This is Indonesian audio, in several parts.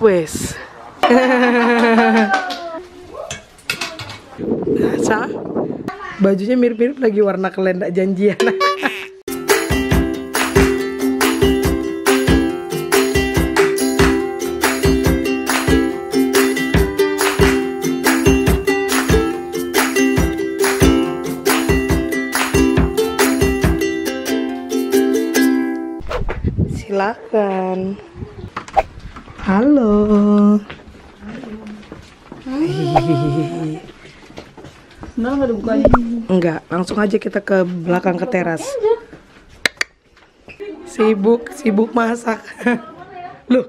Wes. Sa, bajunya mirip-mirip lagi warna kelendak janjian. Silakan. Halo. Nah, nggak ada bukanya. Enggak, langsung aja kita ke belakang ke teras. Sibuk masak. Loh,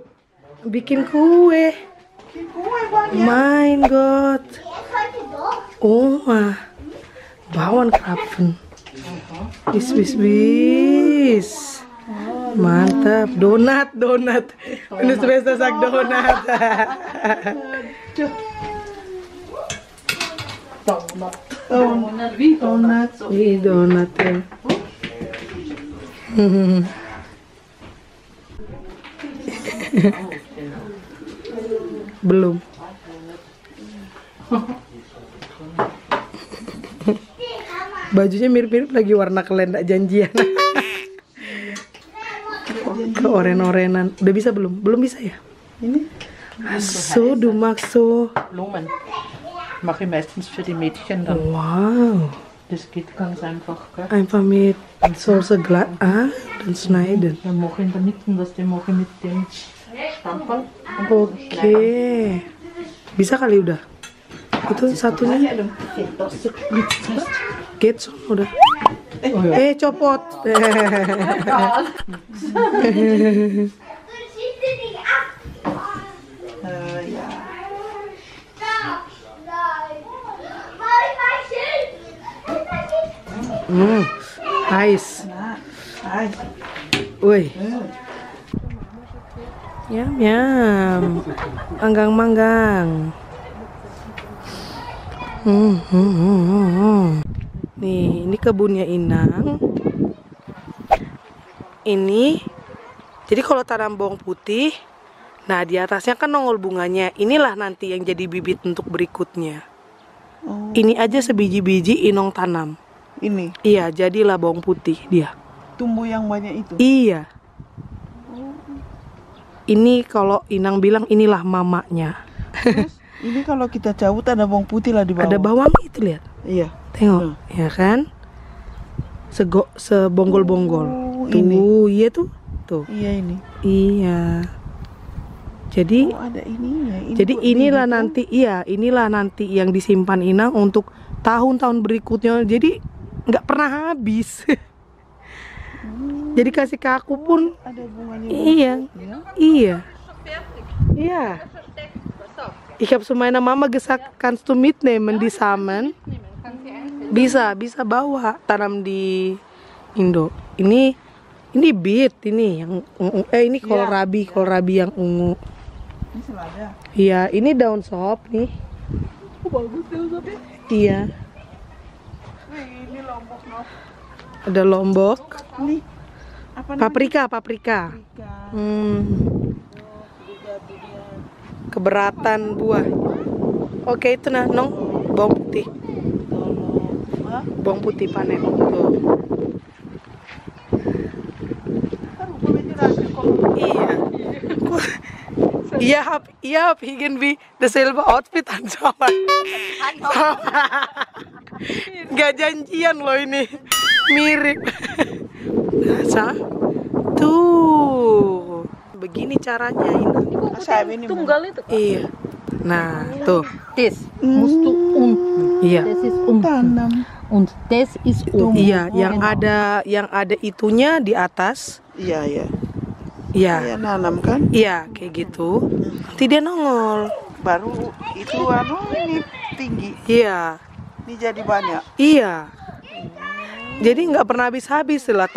bikin kue. My God. Oh, bawang krapen. Bis. Mantap, donat. Minus besta sak donat. Donat ya. Belum. Bajunya mirip-mirip lagi warna kelendak janjian. Ke oren-orenan. Udah bisa belum? Belum bisa ya? Ini? So, du magst so. Blumen. Mache ich meistens für die Mädchen dann. Wow. Das geht ganz einfach, gell? Einfach mit Soße glatt dan schneiden. Dann mache ich in der Mitte, was die mache mit dem Stamperl. Oke. Bisa kali udah. Itu satunya. Geht schon udah. Copot. Ja. Ais. Eis. Woi. Yam. Manggang. Nih, ini kebunnya Inang. Ini. Jadi kalau tanam bawang putih, nah di atasnya kan nongol bunganya. Inilah nanti yang jadi bibit untuk berikutnya. Oh. Ini aja sebiji-biji Inong tanam. Ini Iya, jadilah bawang putih dia. tumbuh yang banyak itu. Iya. Ini kalau Inang bilang inilah mamanya. Terus ini kalau kita cabut ada bawang putih lah di bawah. Ada bawang itu lihat. Iya. Tengok, ya kan? Sebonggol-bonggol. Oh, Tuh, ini. iya tuh. Tuh. Iya ini. Iya. Jadi Oh, ada ininya. Ini jadi kok inilah gini, nanti inilah nanti yang disimpan Inang untuk tahun-tahun berikutnya. Jadi nggak pernah habis. Jadi kasih ke aku pun ada bunganya. iya. Ya? Iya. Iya. Ich habe zu meiner Mama gesagt, kannst du mitnehmen die Samen? Bisa bawa tanam di Indo. Ini beet ini yang ungu. Ini kohlrabi yang ungu. Ini selada. Iya, ini daun sop nih. Oh, bagus daun sopnya. Iya, Wih, ini lombok no. ada lombok. Ini apa namanya? Paprika. Paprika. Keberatan buah. Oke, itu nah, Nong. Bawang putih. Hah? Bawang putih panen. Tuh. Iya. Iya, irgendwie dasselbe Outfit anscheinend. Gak janjian loh ini. Mirip. Nah, tuh. Begini caranya ini. Tunggal itu. Iya. Nah, tuh. Das musst du unten. Iya. Das ist unten. Tanam. Und das ist oben. Iya, yang ada itunya di atas. Iya, iya. Iya. Iya, nanam kan? Iya, kayak gitu. Nanti dia nongol. Baru itu ini tinggi. Iya. Ini jadi banyak. Iya. Jadi nggak pernah habis-habis lah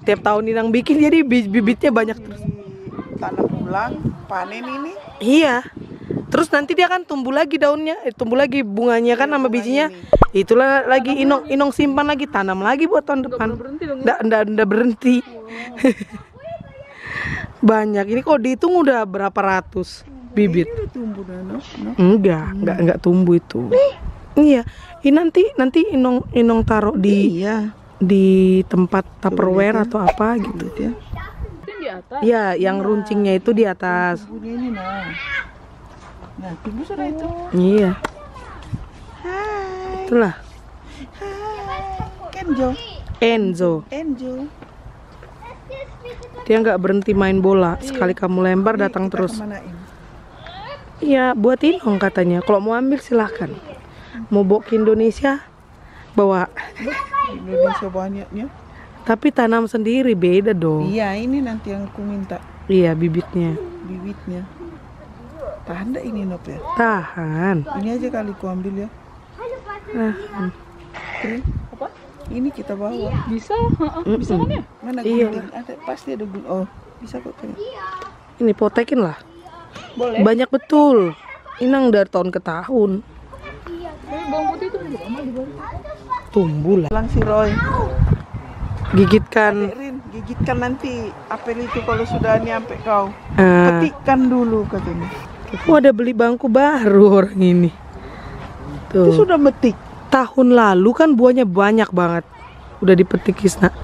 tiap tahun Inang bikin, jadi bibitnya banyak terus. Tanam ulang, panen ini. Iya. Terus nanti dia kan tumbuh lagi daunnya, tumbuh lagi bunganya kan sama bijinya. Itulah lagi Inong simpan lagi, tanam lagi buat tahun depan. Nggak berhenti. Banyak. Ini kok dihitung udah berapa ratus. bibit. Ini tumbuh dah, no? Enggak tumbuh itu. Iya, ini nanti Inong taruh di tempat Tupperware atau apa gitu. Ya. Di atas. Iya, yang runcingnya itu di atas. Tumbuhnya ini nah, tumbuh sudah itu. Iya, Hai. itulah Enzo. dia nggak berhenti main bola. Sekali kamu lempar datang Kita terus. kemanain? Iya, buat Inong katanya. Kalau mau ambil silahkan. Mau bawa ke Indonesia, bawa. Indonesia banyaknya. Tapi tanam sendiri beda dong. Iya, ini nanti yang aku minta Iya, bibitnya. bibitnya. Tahan dah ini Nop ya. Tahan. Ini aja kali ku ambil ya. Tahan. Oke. Apa? Ini kita bawa. Bisa, bisa kan ya? Mana Iya. gunting? Ada, pasti ada gunting. Oh, bisa kok kan. Ini potekin lah. Boleh. Banyak betul. Inang dari tahun ke tahun. Tapi bawang putih itu belum amal di bawah. Tumbuh lah. Bilang si Roy, Gigitkan. Rin, gigitkan nanti apel itu kalau sudah nyampe kau. Ah. Petikkan dulu katanya. Oh, ada beli bangku baru orang ini. Itu Tuh. sudah metik. Tahun lalu kan buahnya banyak banget. Udah dipetik Kisna.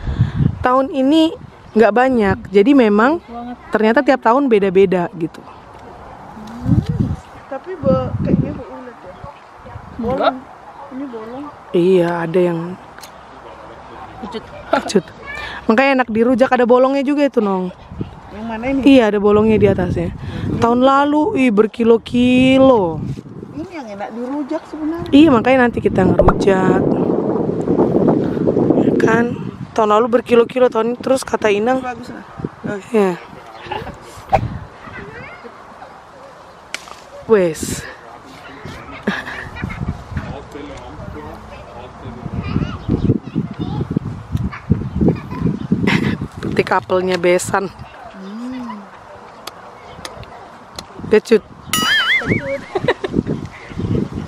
Tahun ini nggak banyak. Jadi memang ternyata tiap tahun beda-beda gitu. Tapi kayaknya berulat ya. Bolong. Ini bolong. Iya, ada yang kecut. Makanya enak dirujak, ada bolongnya juga itu, Nong. Yang mana ini? Iya, ada bolongnya di atasnya. Tahun lalu berkilo-kilo. Ini yang enak dirujak sebenarnya. Iya, makanya nanti kita ngerujak. Ya kan? Tahun lalu berkilo-kilo, tahun ini terus kata Inang. Bagus nah. Ya. Wes. Petik apelnya besan. Kecut.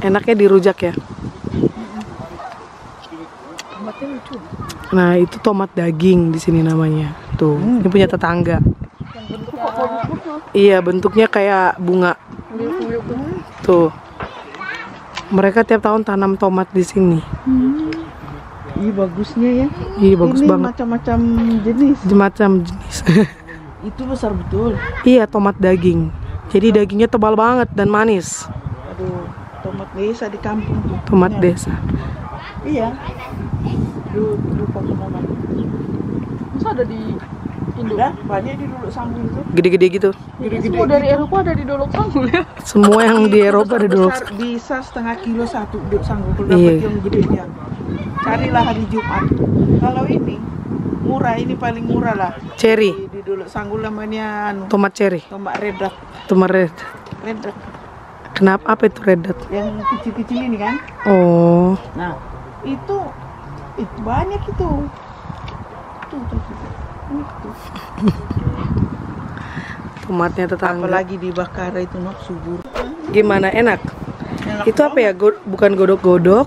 Enaknya dirujak ya. Tomatnya lucu. Nah, itu tomat daging di sini namanya. Tuh, ini punya tetangga. Iya, bentuknya kayak bunga. Tuh. Mereka tiap tahun tanam tomat di sini. Iya bagusnya ya. Iya, bagus ini banget. macam-macam jenis. Macam jenis. Itu besar betul. Iya, tomat daging. Jadi dagingnya tebal banget dan manis. Aduh, tomat desa di kampung tuh. Tomat Iya. desa. Iya. Lupa aku nama. Masa ada di Indo? Udah, banyak di Dolok Sanggul tuh. Gede-gede gitu. Semua dari Eropa ada di Dolok Sanggul ya? Semua yang di Eropa ada dulu. Besar, bisa setengah kilo satu Dolok Sanggul kalau Iya. dapat yang gedenya. Carilah hari Jumat. Kalau ini murah, ini paling murah lah. Cherry, Di Dolok Sanggul namanya tomat cherry, tomat redak. tomat red. Redak Kenapa apa itu red dot? yang kecil-kecil ini kan. Oh, Nah, itu banyak itu. Tuh. Ini tuh. tomatnya tetangga. Apalagi di Bakara itu nok subur. Gimana, enak? Enak Itu apa ya? Bukan godok-godok,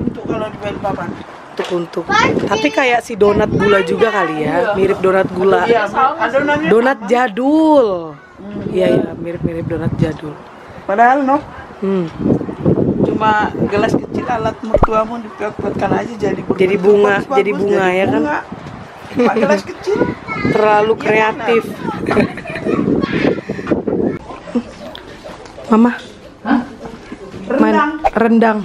untuk kalau di Balikpapan. untuk. Tapi kayak si donat gula juga kali ya, mirip donat gula. Iya, adonannya Donat jadul. Iya, mirip-mirip donat jadul. padahal nok Hmm. cuma gelas kecil alat mertuamu dibuatkan aja jadi Jadi bunga, bagus-bagus, jadi bunga, ya kan? bunga. Cuma gelas kecil. Terlalu kreatif. Mama, main rendang.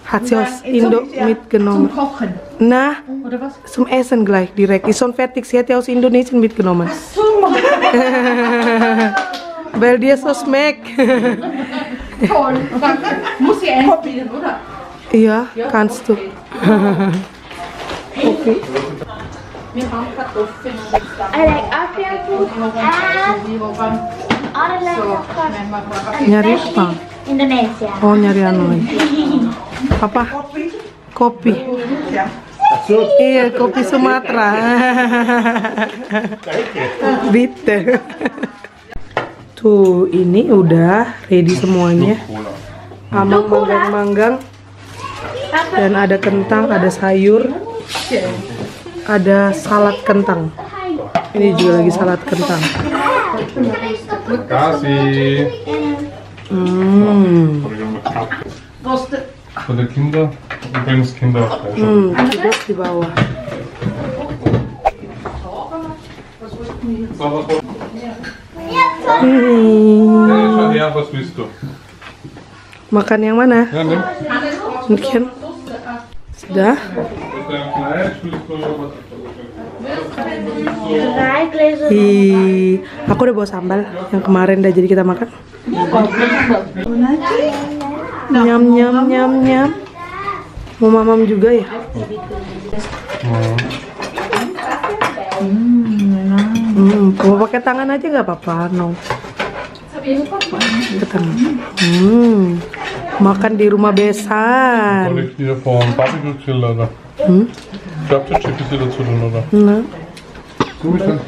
Hatzios Indo mitgenommen. Kochen. Nah, Oder was? zum Essen gleich direkt. Ist schon fertig. Sie hat ja aus Indonesien mitgenommen. Weil dir so schmeckt. Toll. Muss sie einspielen, oder? Ja, kannst du. Wir haben Kartoffeln. I like African food and I like Nyari apa? Indonesia. Oh, nyari anu lagi. Apa? Kopi. Iya, kopi Sumatera. Bitte. Tuh, ini udah ready semuanya. Amang manggang-manggang. Dan ada kentang, ada sayur. Ada salad kentang. Ini juga lagi salad kentang. Kasih. Für die Kinder, übrigens Kinderfleisch. Terus di bawah. Schau her, was willst du? Makan yang mana? Ja, nimm. Mungkin. Sudah? Fleisch willst du was? 3 Gläser. Ih, aku udah bawa sambal yang kemarin udah jadi kita makan. Nyam nyam nyam nyam. Mau mamam juga ya? Mau pakai tangan aja nggak apa-apa, no. Pakai tangan. Makan di rumah besan. Soll ich dir von Barbecue-Grill, oder? Ich glaube, der Chip ist dir dazu drin, oder? Nah. So ist das.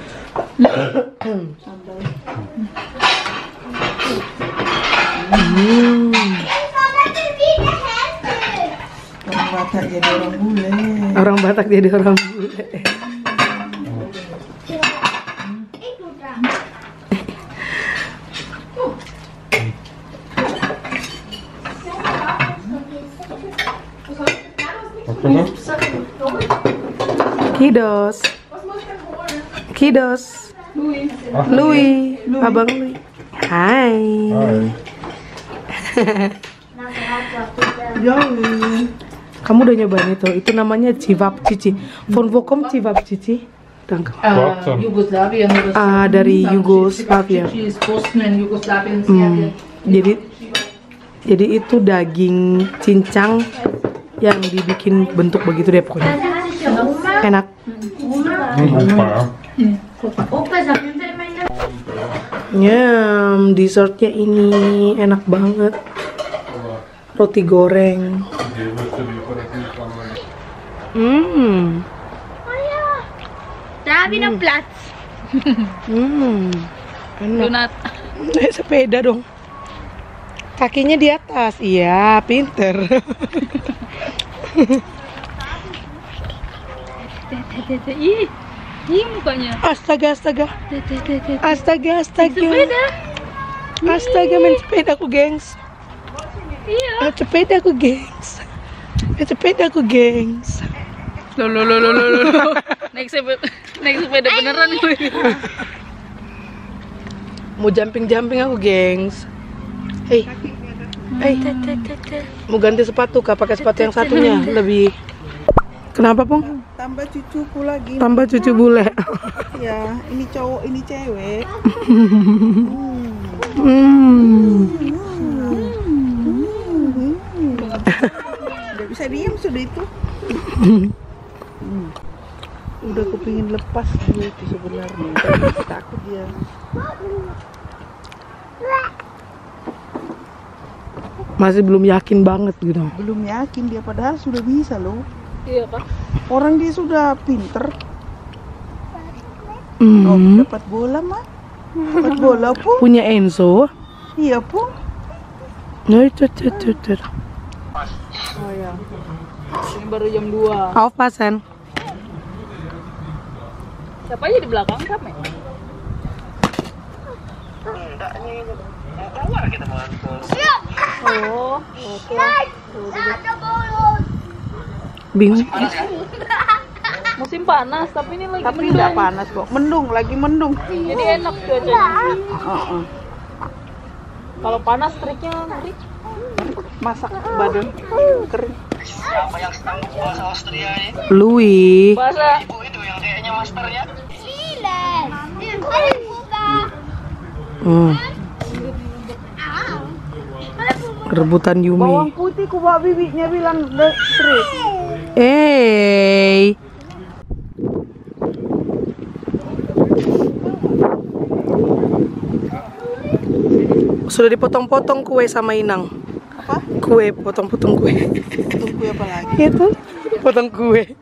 Orang Batak jadi orang bule. Orang Batak jadi orang bule. Kidos. Kidos. Louis. Abang Louis. Hai. Hi. Kamu udah nyobain itu? Itu namanya cevapcici. Von wo kommt cevapcici? Danke. Kroatien. Jugoslawien oder so. Dari Yugoslavia. Ist Bosnien, Jugoslawien, Serbien. Jadi itu daging cincang yang dibikin bentuk begitu deh pokoknya. Enak. Opa sampai mainnya. Nyam, dessertnya ini enak banget. Roti goreng. Da habe ich noch Platz. Enak. Donat. Naik sepeda dong. Kakinya di atas. Iya, pinter. Ih, mukanya. Astaga, astaga. Astaga, astaga. Astaga, main sepeda aku, gengs. Iya. Main sepeda aku, gengs. Main sepeda aku, gengs. Lo. Naik sepeda beneran gue. Mau jumping aku, gengs. Hei. Hei. Mau ganti sepatu kah? Pakai sepatu yang satunya lebih. Kenapa, Pong? Tambah cucuku lagi. Tambah cucu bule. Ya, ini cowok, ini cewek. Udah bisa diam sudah itu. Udah kepingin lepas dia itu sebenarnya. Tapi takut dia. Masih belum yakin banget gitu. Belum yakin dia padahal sudah bisa loh. Iya kan? Orang dia sudah pinter. Oh, dapat bola mah. Dapat bola pun. Punya Enzo. Iya pun. Nah, itu. Oh ya. Ini baru jam 2. Aufpassen. Siapa aja di belakang kamu? Oh, oke. Bingung. Musim panas, tapi ini lagi Tapi tidak panas kok. Mendung, lagi mendung. Jadi enak cuacanya. Kalau panas triknya ngeri. Masak badan kering. Siapa yang sedang bahasa Austria ini? Louis. Bahasa Ibu itu yang kayaknya masternya. Rebutan Yumi. Bawang putih ku bawa bibinya bilang straight. Sudah dipotong-potong kue sama Inang. Apa? Kue, potong-potong kue. Tunggu apa lagi? Itu potong kue.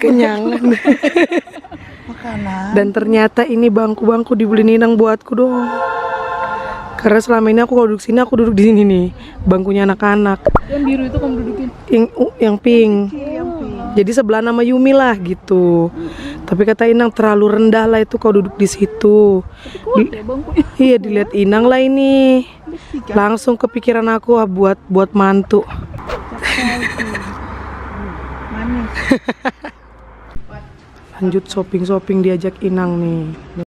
Kenyangan. Makanan. Dan ternyata ini bangku-bangku dibeli Inang buatku dong. Karena selama ini aku kalau duduk sini, aku duduk di sini nih. Bangkunya anak-anak. yang biru itu kamu dudukin. Yang pink. Jadi sebelah nama Yumi lah gitu. Tapi kata Inang terlalu rendah lah itu kau duduk di situ. Iya, dilihat Inang lah ini. Langsung kepikiran aku buat mantu. Manis. Lanjut shopping diajak Inang nih.